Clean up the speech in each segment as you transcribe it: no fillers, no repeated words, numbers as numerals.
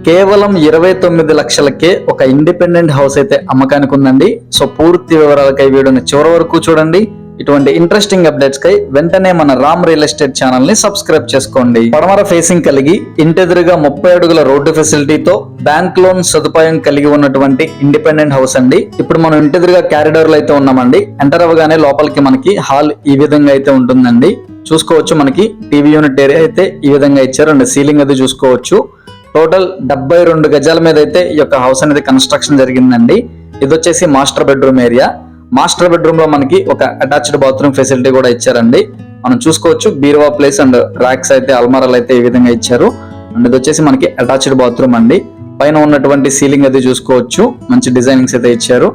కేవలం 29 లక్షలకే ఒక independent house అయితే అమ్మకానికి ఉందండి. సో పూర్తి వివరాలకై వీడియోని చివరి వరకు చూడండి. ఇటువంటి ఇంట్రెస్టింగ్ అప్డేట్స్ కై వెంటనే మన రామ్ రియల్ ఎస్టేట్ ఛానల్ ని సబ్స్క్రైబ్ చేసుకోండి. పడమర ఫేసింగ్ కలిగి ఇంటెదురుగా 30 అడుగుల రోడ్డు ఫెసిలిటీతో బ్యాంక్ లోన్ సదుపాయం కలిగి ఉన్నటువంటి ఇండిపెండెంట్ హౌస్ అండి. ఇప్పుడు మనం ఇంటెదురుగా క్యారిడార్ లో అయితే ఉన్నామండి. ఎంటర్ అవ్వగానే లోపలికి మనకి హాల్ ఈ విధంగా అయితే ఉంటుందండి. చూసుకోవచ్చు, మనకి టీవీ యూనిట్ ఏరియా అయితే ఈ విధంగా ఇచ్చారు అండ్ సీలింగ్ అది చూసుకోవచ్చు. టోటల్ 72 గజాల మీద అయితే ఈ యొక్క హౌస్ అనేది కన్స్ట్రక్షన్ జరిగిందండి. ఇది వచ్చేసి master bedroom area. Master bedroom లో మనకి ఒక అటాచ్డ్ బాత్రూమ్ ఫెసిలిటీ కూడా ఇచ్చారండి. మనం చూసుకోవచ్చు, బీరువా ప్లేస్ అండ్ ర్యాక్స్ అయితే అల్మారాలు అయితే ఈ విధంగా ఇచ్చారు. అండ్ ఇది వచ్చేసి మనకి అటాచ్డ్ బాత్రూమ్ అండి. పైన ఉన్నటువంటి సీలింగ్ అది చూసుకోవచ్చు, మంచి డిజైనింగ్స్ అయితే ఇచ్చారు.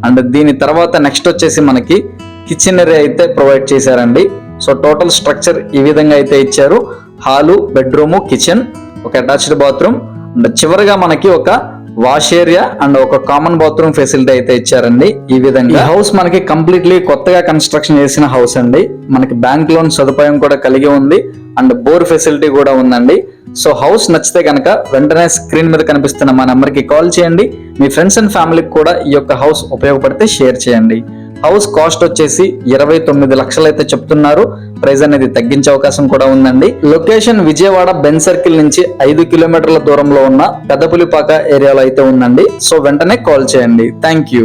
అండ్ దీని తర్వాత నెక్స్ట్ వచ్చేసి మనకి కిచెన్ ఏరియా అయితే ప్రొవైడ్ చేశారండి. సో టోటల్ స్ట్రక్చర్ ఈ విధంగా అయితే ఇచ్చారు. హాలు, బెడ్రూమ్, కిచెన్, ఒక అటాచ్డ్ బాత్రూమ్ అండ్ చివరిగా మనకి ఒక వాష్ ఏరియా అండ్ ఒక కామన్ బాత్రూమ్ ఫెసిలిటీ అయితే ఇచ్చారండి. ఈ విధంగా ఈ హౌస్ మనకి కంప్లీట్లీ కొత్తగా కన్స్ట్రక్షన్ చేసిన హౌస్ అండి. మనకి బ్యాంక్ లోన్ సదుపాయం కూడా కలిగి ఉంది అండ్ బోర్ ఫెసిలిటీ కూడా ఉందండి. సో హౌస్ నచ్చితే కనుక వెంటనే స్క్రీన్ మీద కనిపిస్తున్న మా నెంబర్ కి కాల్ చేయండి. మీ ఫ్రెండ్స్ అండ్ ఫ్యామిలీకి కూడా ఈ యొక్క హౌస్ ఉపయోగపడితే షేర్ చేయండి. హౌస్ కాస్ట్ వచ్చేసి 29 లక్షలు అయితే చెప్తున్నారు. ప్రైస్ అనేది తగ్గించే అవకాశం కూడా ఉందండి. లొకేషన్ విజయవాడ బెన్ సర్కిల్ నుంచి 5 కిలోమీటర్ల దూరంలో ఉన్న పెద్దపులిపాక ఏరియాలో అయితే ఉందండి. సో వెంటనే కాల్ చేయండి. Thank you.